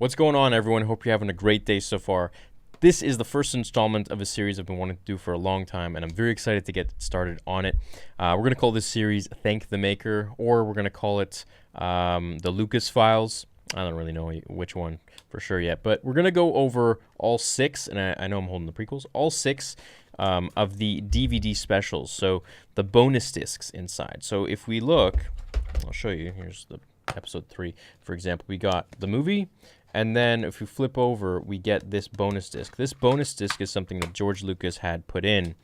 What's going on, everyone? Hope you're having a great day so far. This is the first installment of a series I've been wanting to do for a long time, and I'm very excited to get started on it. We're going to call this series Thank the Maker, or we're going to call it the Lucas Files. I don't really know which one for sure yet, but we're going to go over all six, and I know I'm holding the prequels, all six of the DVD specials, so the bonus discs inside. So if we look, I'll show you, here's the episode 3, for example. We got the movie, and then if we flip over, we get this bonus disc. This bonus disc is something that George Lucas had put in,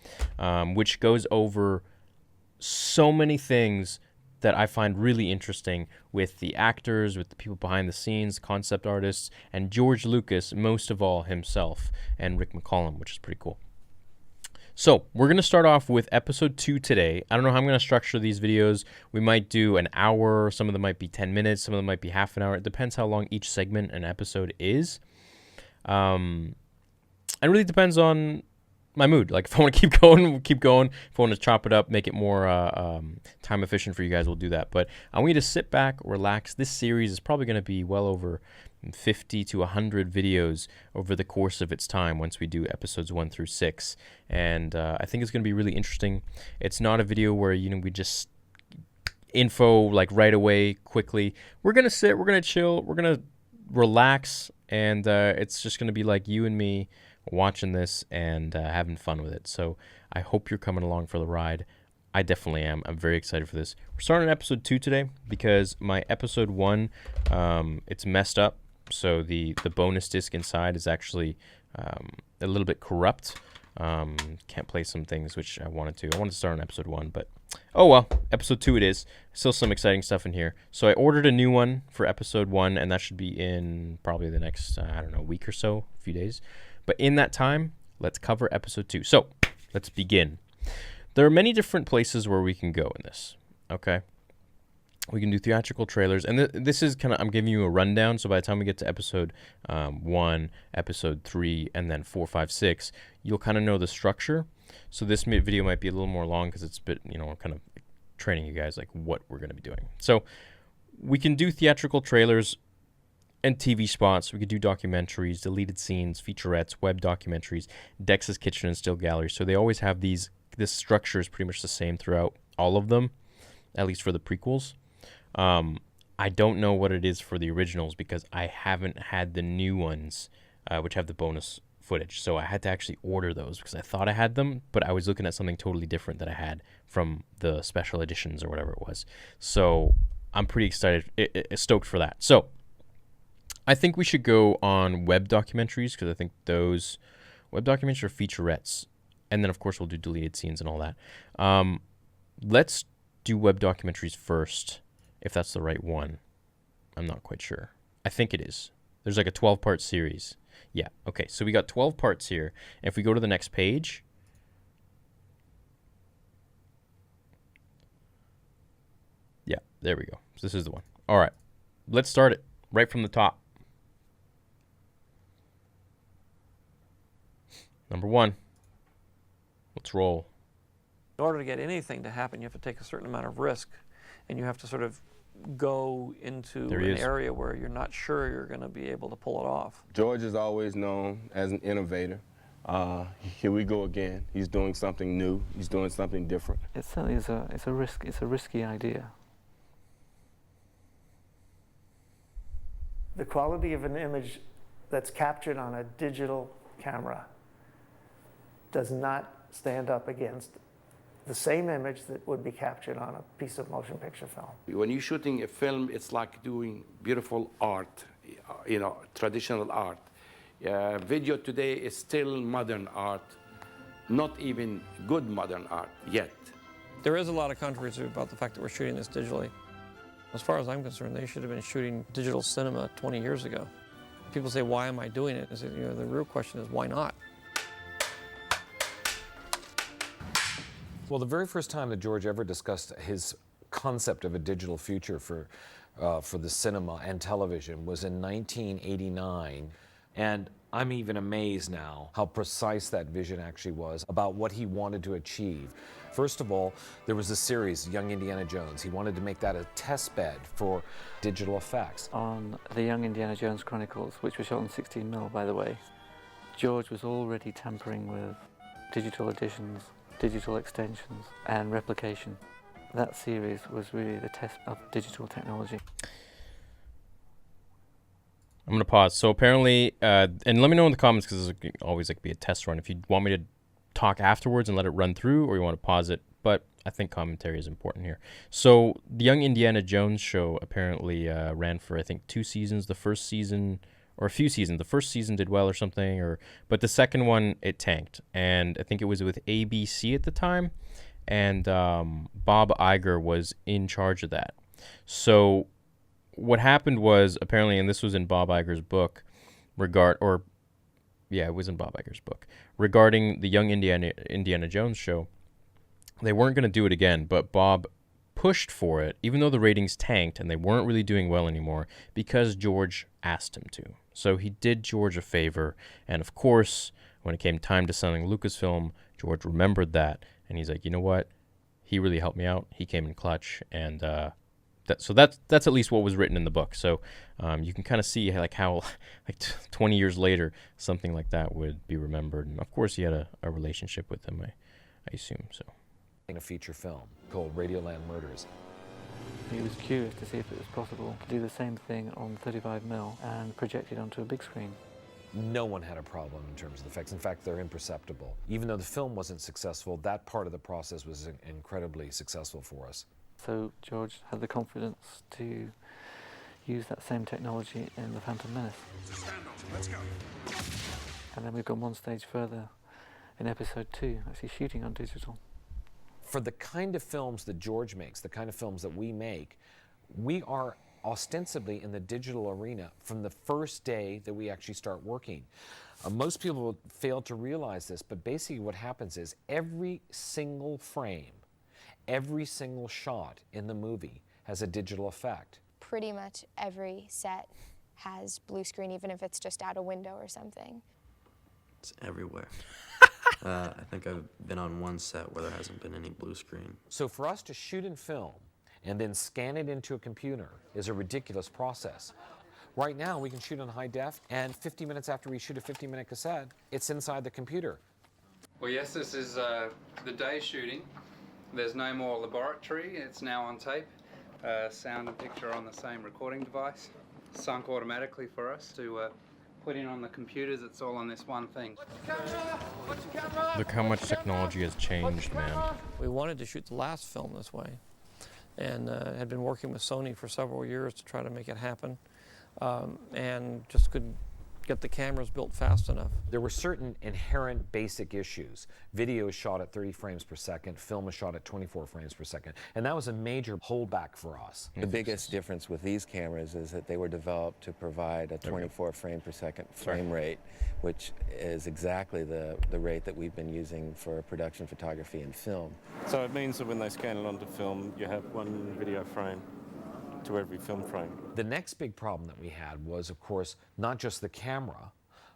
which goes over so many things that I find really interesting with the actors, with the people behind the scenes, concept artists, and George Lucas, most of all, himself, and Rick McCallum, which is pretty cool. So we're going to start off with episode 2 today. I don't know how I'm going to structure these videos. We might do an hour. Some of them might be 10 minutes. Some of them might be half an hour. It depends how long each segment and episode is. It really depends on my mood. Like, if I want to keep going, we'll keep going. If I want to chop it up, make it more time efficient for you guys, we'll do that. But I want you to sit back, relax. This series is probably going to be well over 50 to 100 videos over the course of its time once we do episodes 1 through 6. And I think it's going to be really interesting. It's not a video where, we just info like right away, quickly. We're going to sit, we're going to chill, we're going to relax, and it's just going to be like you and me watching this and having fun with it. So I hope you're coming along for the ride. I definitely am. I'm very excited for this. We're starting episode 2 today because my episode 1, it's messed up. So the bonus disc inside is actually a little bit corrupt. Can't play some things which I wanted to. I wanted to start on episode 1, but oh well. Episode 2 it is. Still some exciting stuff in here. So I ordered a new one for episode 1, and that should be in probably the next, week or so, a few days. But in that time, let's cover episode 2. So let's begin. There are many different places where we can go in this, okay? We can do theatrical trailers, and this is kind of, I'm giving you a rundown, so by the time we get to episode 1, episode 3, and then 4, 5, 6, you'll kind of know the structure. So this video might be a little more long because it's a bit, kind of training you guys like what we're going to be doing. So we can do theatrical trailers and TV spots. We could do documentaries, deleted scenes, featurettes, web documentaries, Dex's Kitchen and Still Gallery. So they always have these. This structure is pretty much the same throughout all of them, at least for the prequels. I don't know what it is for the originals because I haven't had the new ones, which have the bonus footage. So I had to actually order those because I thought I had them, but I was looking at something totally different that I had from the special editions or whatever it was. So I'm pretty excited, stoked for that. So I think we should go on web documentaries because I think those web documentaries are featurettes. And then, of course, we'll do deleted scenes and all that. Let's do web documentaries first, if that's the right one. I'm not quite sure. I think it is. There's like a 12-part series. Yeah, okay. So we got 12 parts here. If we go to the next page, yeah, there we go. So this is the one. All right. Let's start it right from the top. Number 1. Let's roll. In order to get anything to happen, you have to take a certain amount of risk, and you have to sort of go into an area where you're not sure you're going to be able to pull it off. George is always known as an innovator. Here we go again. He's doing something new. He's doing something different. It certainly is a risk. It's a risky idea. The quality of an image that's captured on a digital camera does not stand up against the same image that would be captured on a piece of motion picture film. When you're shooting a film, it's like doing beautiful art, traditional art. Video today is still modern art, not even good modern art yet. There is a lot of controversy about the fact that we're shooting this digitally. As far as I'm concerned, they should have been shooting digital cinema 20 years ago. People say, why am I doing it? The real question is, why not? Well, the very first time that George ever discussed his concept of a digital future for the cinema and television was in 1989. And I'm even amazed now how precise that vision actually was about what he wanted to achieve. First of all, there was a series, Young Indiana Jones. He wanted to make that a test bed for digital effects. On the Young Indiana Jones Chronicles, which was shot on 16mm, by the way, George was already tampering with digital additions, digital extensions, and replication. That series was really the test of digital technology. I'm going to pause. So apparently, and let me know in the comments, because this will always be a test run, if you want me to talk afterwards and let it run through, or you want to pause it. But I think commentary is important here. So the Young Indiana Jones show apparently ran for, I think, 2 seasons. The first season, or a few seasons. The first season did well or something, but the second one, it tanked. And I think it was with ABC at the time. And Bob Iger was in charge of that. So what happened was, apparently, and this was in Bob Iger's book, it was in Bob Iger's book, regarding the Young Indiana Jones show, they weren't going to do it again, but Bob pushed for it, even though the ratings tanked and they weren't really doing well anymore, because George asked him to. So he did George a favor, and of course, when it came time to selling Lucasfilm, George remembered that, and he's like, you know what? He really helped me out. He came in clutch, and so that's at least what was written in the book. So you can kind of see how 20 years later something like that would be remembered. And of course he had a relationship with him, I assume. So In a feature film called Radioland Murders. He was curious to see if it was possible to do the same thing on 35mm and project it onto a big screen. No one had a problem in terms of the effects. In fact, they're imperceptible. Even though the film wasn't successful, that part of the process was incredibly successful for us. So George had the confidence to use that same technology in The Phantom Menace. Stand on, let's go. And then we've gone one stage further in episode 2, actually shooting on digital. For the kind of films that George makes, the kind of films that we make, we are ostensibly in the digital arena from the first day that we actually start working. Most people fail to realize this, but basically what happens is every single frame, every single shot in the movie has a digital effect. Pretty much every set has blue screen, even if it's just out a window or something. It's everywhere. I think I've been on one set where there hasn't been any blue screen. So for us to shoot in film and then scan it into a computer is a ridiculous process. Right now we can shoot on high def, and 50 minutes after we shoot a 50-minute cassette, it's inside the computer. Well, yes, this is the day shooting. There's no more laboratory, it's now on tape. Sound and picture on the same recording device. Sunk automatically for us to put in on the computers. It's all on this one thing. look how much technology has changed, man. We wanted to shoot the last film this way, and had been working with Sony for several years to try to make it happen, and just couldn't get the cameras built fast enough. There were certain inherent basic issues. Video is shot at 30 frames per second, film is shot at 24 frames per second, and that was a major holdback for us. The biggest difference with these cameras is that they were developed to provide a 24 frame per second frame rate, which is exactly the rate that we've been using for production photography and film. So it means that when they scan it onto film, you have one video frame to every film frame. The next big problem that we had was, of course, not just the camera,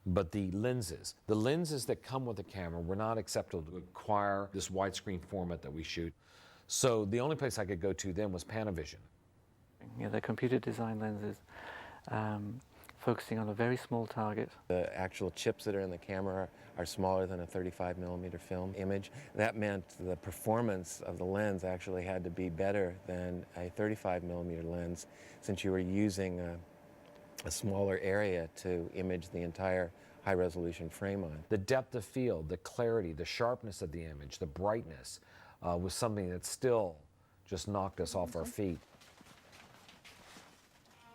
but the lenses. The lenses that come with the camera were not acceptable to acquire this widescreen format that we shoot. So the only place I could go to then was Panavision. Yeah, they're computer design lenses, focusing on a very small target. The actual chips that are in the camera are smaller than a 35mm film image. That meant the performance of the lens actually had to be better than a 35mm lens, since you were using a smaller area to image the entire high-resolution frame on. The depth of field, the clarity, the sharpness of the image, the brightness was something that still just knocked us off our feet.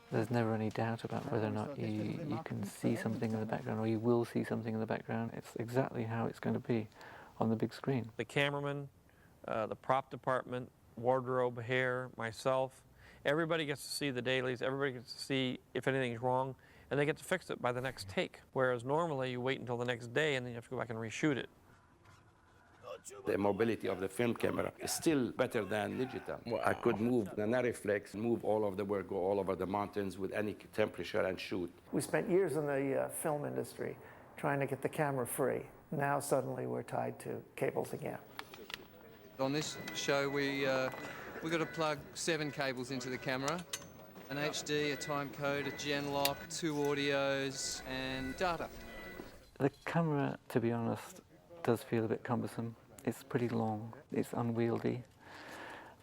There's never any doubt about whether or not you can see something in the background, or you will see something in the background. It's exactly how it's going to be on the big screen. The cameraman, the prop department, wardrobe, hair, myself, everybody gets to see the dailies, everybody gets to see if anything's wrong, and they get to fix it by the next take. Whereas normally you wait until the next day and then you have to go back and reshoot it. The mobility of the film camera is still better than digital. Wow. I could move the reflex, move all of the work, go all over the mountains with any temperature and shoot. We spent years in the film industry trying to get the camera free. Now suddenly we're tied to cables again. On this show, we've got to plug 7 cables into the camera. An HD, a time code, a gen lock, 2 audios, and data. The camera, to be honest, does feel a bit cumbersome. It's pretty long, it's unwieldy.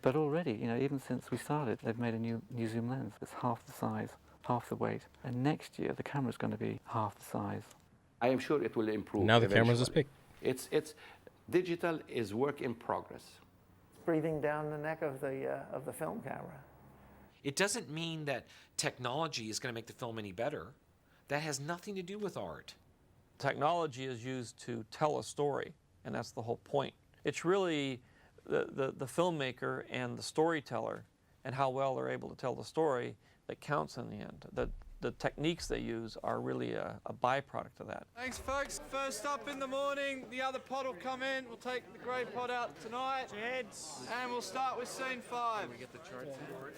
But already, even since we started, they've made a new zoom lens. It's half the size, half the weight. And next year, the camera's going to be half the size. I am sure it will improve. Now the camera's this big. It's digital is work in progress. Breathing down the neck of the film camera. It doesn't mean that technology is going to make the film any better. That has nothing to do with art. Technology is used to tell a story, and that's the whole point. It's really the filmmaker and the storyteller and how well they're able to tell the story that counts in the end. The techniques they use are really a byproduct of that. Thanks, folks. First up in the morning, the other pod will come in. We'll take the grey pod out tonight. Jeds. And we'll start with scene 5. Can we get the charts for it?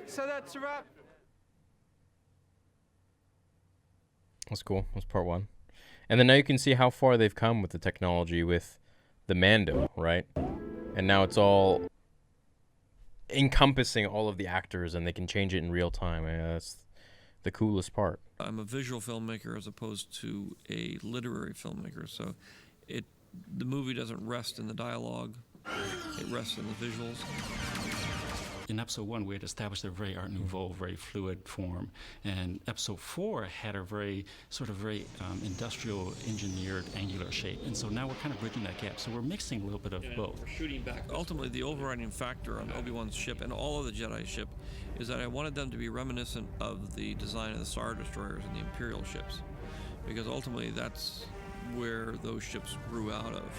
So that's a wrap. That's cool. That's part 1. And then now you can see how far they've come with the technology with the Mando, right? And now it's all encompassing all of the actors, and they can change it in real time. That's the coolest part. I'm a visual filmmaker as opposed to a literary filmmaker, so the movie doesn't rest in the dialogue, it rests in the visuals. In episode 1, we had established a very Art Nouveau, very fluid form, and episode 4 had a very industrial, engineered, angular shape. And so now we're kind of bridging that gap. So we're mixing a little bit of both. We're shooting back. Ultimately, the overriding factor on Obi-Wan's ship and all of the Jedi ship is that I wanted them to be reminiscent of the design of the Star Destroyers and the Imperial ships, because ultimately that's where those ships grew out of.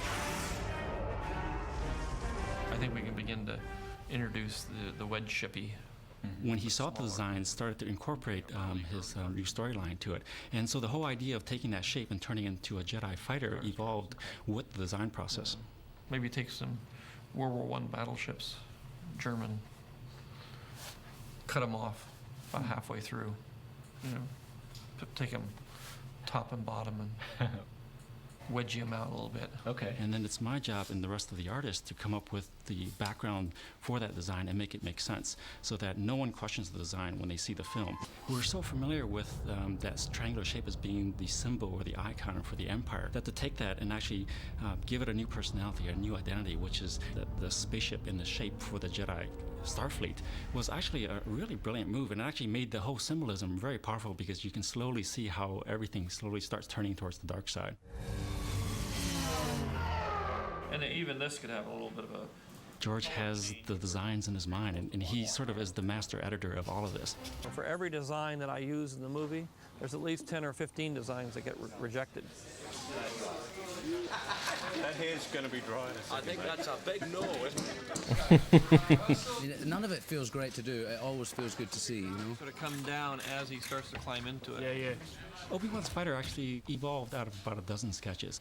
I think we can begin to introduce the wedge shippy. When he saw the design, started to incorporate his new storyline to it. And so the whole idea of taking that shape and turning it into a Jedi fighter evolved with the design process. Maybe take some World War I battleships, German, cut them off about halfway through, take them top and bottom and wedge them out a little bit. Okay. And then it's my job and the rest of the artists to come up with the background for that design and make it make sense so that no one questions the design when they see the film. We're so familiar with that triangular shape as being the symbol or the icon for the Empire that to take that and actually give it a new personality, a new identity, which is the spaceship in the shape for the Jedi Starfleet, was actually a really brilliant move, and it actually made the whole symbolism very powerful because you can slowly see how everything slowly starts turning towards the dark side. And even this could have a little bit of a... George has the designs in his mind, and he sort of is the master editor of all of this. For every design that I use in the movie, there's at least 10 or 15 designs that get rejected. That hair's going to be dry in a second. I think that's a big no, isn't it? None of it feels great to do. It always feels good to see, Sort of come down as he starts to climb into it. Yeah. Obi-Wan's fighter actually evolved out of about a dozen sketches.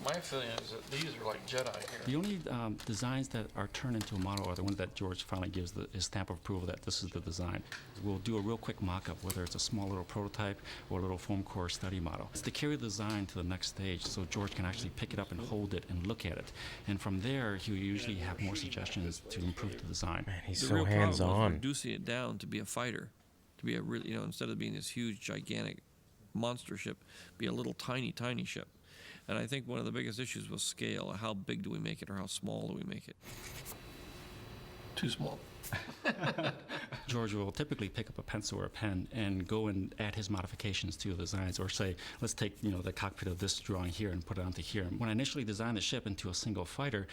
My feeling is that these are like Jedi here. The only designs that are turned into a model are the ones that George finally gives his stamp of approval that this is the design. We'll do a real quick mock-up, whether it's a small little prototype or a little foam core study model. It's to carry the design to the next stage so George can actually pick it up and hold it and look at it. And from there, he'll usually have more suggestions to improve the design. Man, he's the so real problem hands-on. is reducing it down to be a fighter, to be a really, instead of being this huge, gigantic monster ship, be a little tiny, tiny ship. And I think one of the biggest issues was scale. How big do we make it, or how small do we make it? Too small. George will typically pick up a pencil or a pen and go and add his modifications to the designs, or say, let's take the cockpit of this drawing here and put it onto here. When I initially designed the ship into a single fighter,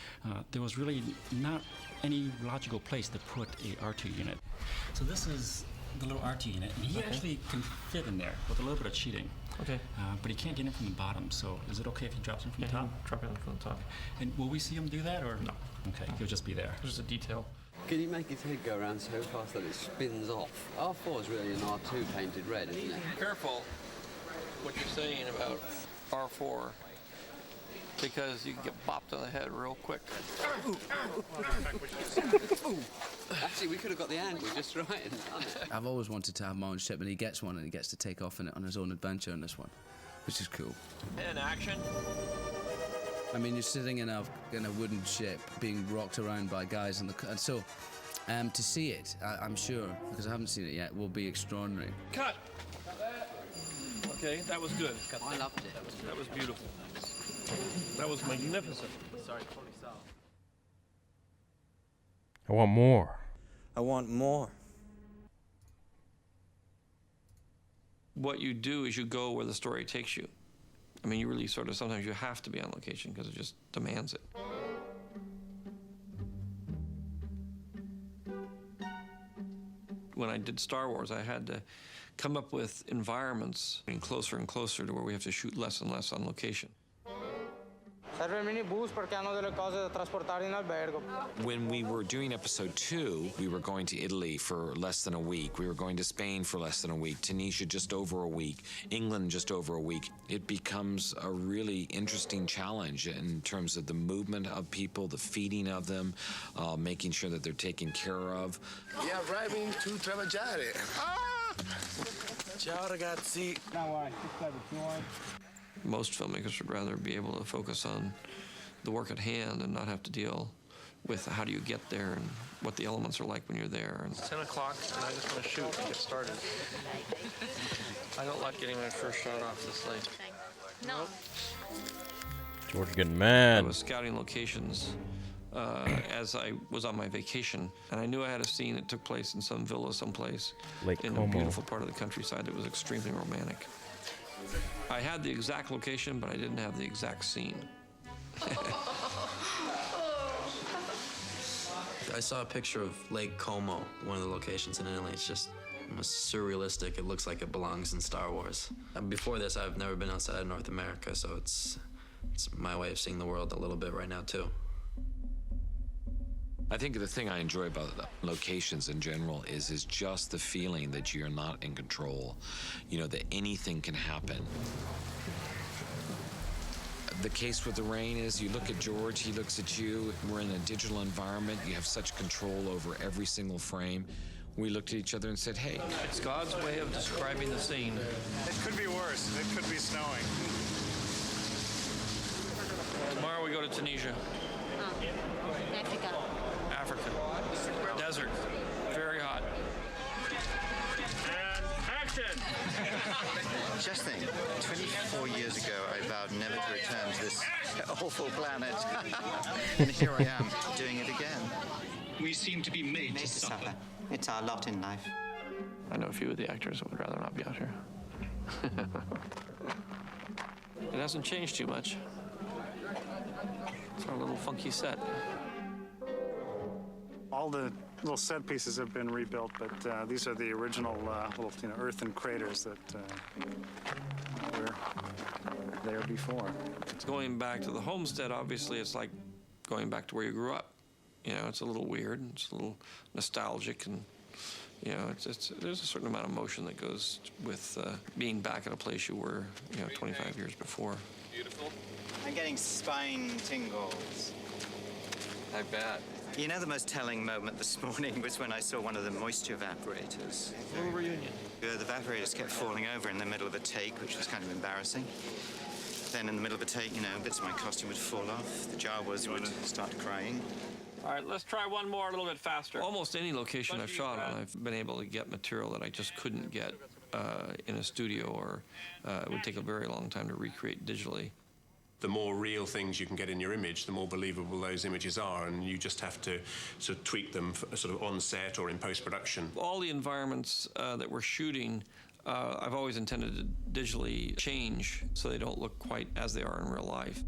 there was really not any logical place to put a R2 unit. So this is the little R2 unit, and he actually can fit in there with a little bit of cheating. Okay. But he can't get in from the bottom, so is it okay if he drops in from the top? Drop in from the top. And will we see him do that, or? No. Okay, he'll just be there. Just a detail. Can you make his head go around so fast that it spins off? R4 is really an R2 painted red, isn't it? Careful what you're saying about R4. because you can get bopped on the head real quick. Actually, we could have got the angle just right. I've always wanted to have my own ship, and he gets one, and he gets to take off in it on his own adventure in this one, which is cool. And action. I mean, you're sitting in a wooden ship being rocked around by guys in the... And so, to see it, I'm sure, because I haven't seen it yet, will be extraordinary. Cut! Okay, that was good. I loved it. That was beautiful. That was magnificent. Sorry, I want more. I want more. What you do is you go where the story takes you. I mean, you really sort of, sometimes you have to be on location because it just demands it. When I did Star Wars, I had to come up with environments getting closer and closer to where we have to shoot less and less on location. When we were doing episode 2, we were going to Italy for less than a week. We were going to Spain for less than a week. Tunisia just over a week. England just over a week. It becomes a really interesting challenge in terms of the movement of people, the feeding of them, making sure that they're taken care of. Yeah, arriving to Travagliare. Ciao ragazzi. Most filmmakers would rather be able to focus on the work at hand and not have to deal with how do you get there and what the elements are like when you're there. It's 10 o'clock and I just want to shoot and get started. I don't like getting my first shot off this late. No. George getting mad. I was scouting locations as I was on my vacation, and I knew I had a scene that took place in some villa someplace Lake in Como. a beautiful part of the countryside that was extremely romantic. I had the exact location, but I didn't have the exact scene. I saw a picture of Lake Como, one of the locations in Italy. It's just almost surrealistic. It looks like it belongs in Star Wars. Before this, I've never been outside of North America, so it's my way of seeing the world a little bit right now, too. I think the thing I enjoy about the locations in general is just the feeling that you're not in control, you know, that anything can happen. The case with the rain is you look at George, he looks at you, we're in a digital environment, you have such control over every single frame. We looked at each other and said, hey. It's God's way of describing the scene. It could be worse. It could be snowing. Tomorrow we go to Tunisia. Africa. Desert. Very hot. And action! Just think, 24 years ago I vowed never to return to this awful planet. And here I am, doing it again. We seem to be made to suffer. It's our lot in life. I know a few of the actors that would rather not be out here. It hasn't changed too much. It's our little funky set. All the little set pieces have been rebuilt, but these are the original little, earthen craters that were there before. Going back to the homestead, obviously, it's like going back to where you grew up. You know, it's a little weird, it's a little nostalgic, and you know, there's a certain amount of emotion that goes with being back at a place you were, 25 years before. Beautiful. I'm getting spine tingles. I bet. You know, the most telling moment this morning was when I saw one of the moisture evaporators. A little reunion. The evaporators kept falling over in the middle of a take, which was kind of embarrassing. Then in the middle of a take, bits of my costume would fall off. The Jawas would start crying. All right, let's try one more a little bit faster. Almost any location I've shot on, I've been able to get material that I just couldn't get in a studio, or it would take a very long time to recreate digitally. The more real things you can get in your image, the more believable those images are, and you just have to sort of tweak them sort of on set or in post-production. All the environments that we're shooting, I've always intended to digitally change so they don't look quite as they are in real life.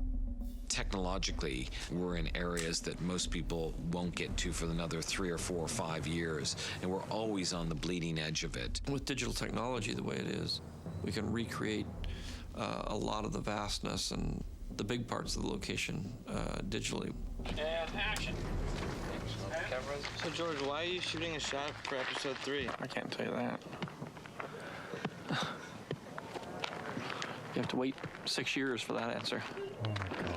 Technologically, we're in areas that most people won't get to for another 3 or 4 or 5 years, and we're always on the bleeding edge of it. With digital technology the way it is, we can recreate a lot of the vastness and the big parts of the location digitally. And action. So George, why are you shooting a shot for episode 3? I can't tell you that. You have to wait 6 years for that answer.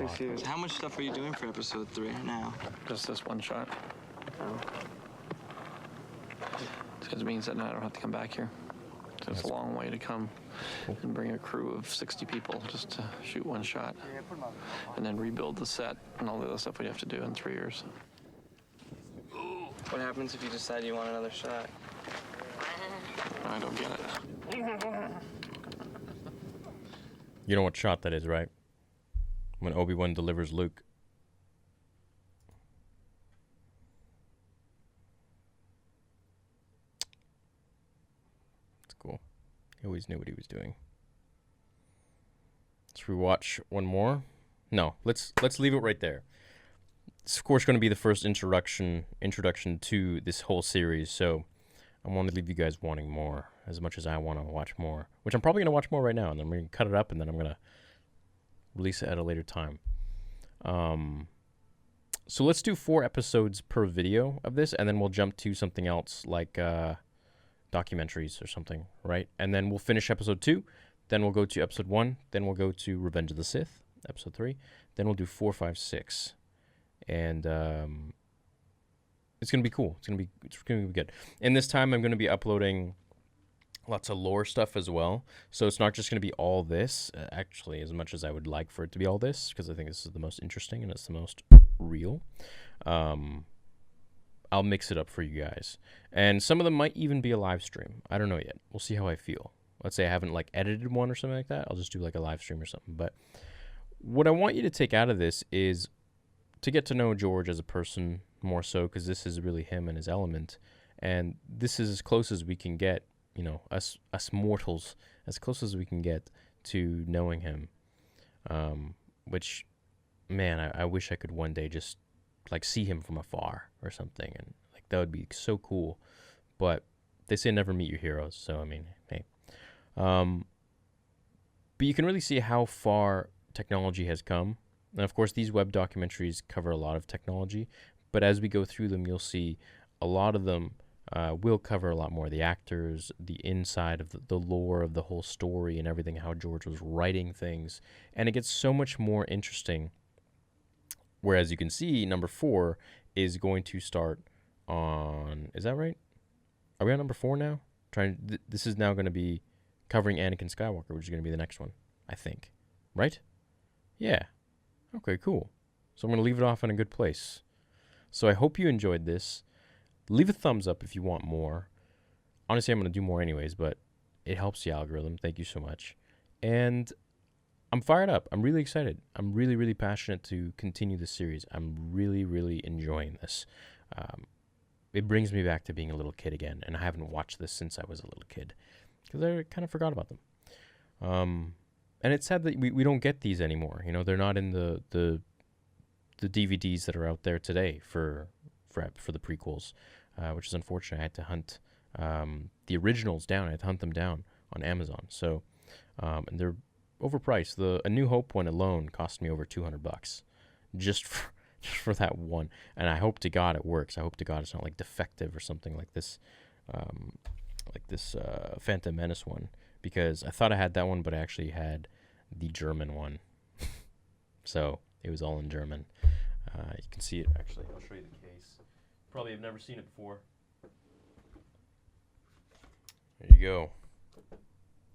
excuse. How much stuff are you doing for episode 3 now? Just this one shot. Because it means that now I don't have to come back here. So it's a long way to come and bring a crew of 60 people just to shoot one shot. And then rebuild the set and all the other stuff we have to do in 3 years. What happens if you decide you want another shot? I don't get it. You know what shot that is, right? When Obi-Wan delivers Luke. It's cool. He always knew what he was doing. Let's rewatch one more. No, let's leave it right there. It's of course going to be the first introduction to this whole series, so I want to leave you guys wanting more as much as I want to watch more, which I'm probably going to watch more right now, and then we're going to cut it up, and then I'm going to release it at a later time. So let's do 4 episodes per video of this, and then we'll jump to something else like documentaries or something, right? And then we'll finish episode 2, then we'll go to episode 1, then we'll go to Revenge of the Sith, episode 3, then we'll do 4, 5, 6. And it's gonna be cool. It's gonna be good. And this time I'm gonna be uploading lots of lore stuff as well. So it's not just gonna be all this. Actually, as much as I would like for it to be all this, because I think this is the most interesting and it's the most real. I'll mix it up for you guys, and some of them might even be a live stream. I don't know yet. We'll see how I feel. Let's say I haven't like edited one or something like that. I'll just do like a live stream or something. But what I want you to take out of this is to get to know George as a person more so, because this is really him and his element, and this is as close as we can get, you know, us mortals, as close as we can get to knowing him, which, man, I wish I could one day just like see him from afar or something, and like that would be so cool. But they say never meet your heroes, so I mean, hey. But you can really see how far technology has come. And of course, these web documentaries cover a lot of technology, but as we go through them, you'll see a lot of them will cover a lot more. The actors, the inside of the lore of the whole story and everything, how George was writing things. And it gets so much more interesting. Whereas you can see, number 4 is going to start on, is that right? Are we on number 4 now? This is now going to be covering Anakin Skywalker, which is going to be the next one, I think. Right? Yeah. Okay, cool. So I'm going to leave it off in a good place. So I hope you enjoyed this. Leave a thumbs up if you want more. Honestly, I'm going to do more anyways, but it helps the algorithm. Thank you so much. And I'm fired up. I'm really excited. I'm really, really passionate to continue this series. I'm really, really enjoying this. It brings me back to being a little kid again, and I haven't watched this since I was a little kid because I kind of forgot about them. And it's sad that we don't get these anymore. You know, they're not in the DVDs that are out there today for the prequels, which is unfortunate. I had to hunt the originals down. I had to hunt them down on Amazon. So, and they're overpriced. A New Hope one alone cost me over $200 just for that one. And I hope to God it works. I hope to God it's not like defective or something like this Phantom Menace one. Because I thought I had that one, but I actually had the German one. So it was all in German. You can see it, actually. I'll show you the case. Probably have never seen it before. There you go.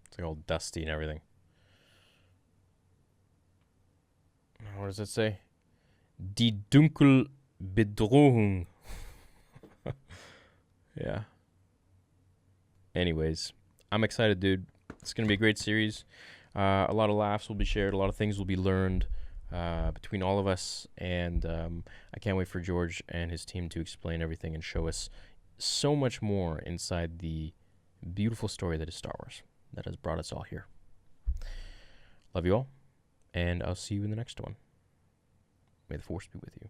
It's like all dusty and everything. What does it say? Die Dunkelbedrohung. Yeah. Anyways, I'm excited, dude. It's going to be a great series. A lot of laughs will be shared. A lot of things will be learned between all of us. And I can't wait for George and his team to explain everything and show us so much more inside the beautiful story that is Star Wars, that has brought us all here. Love you all, and I'll see you in the next one. May the Force be with you.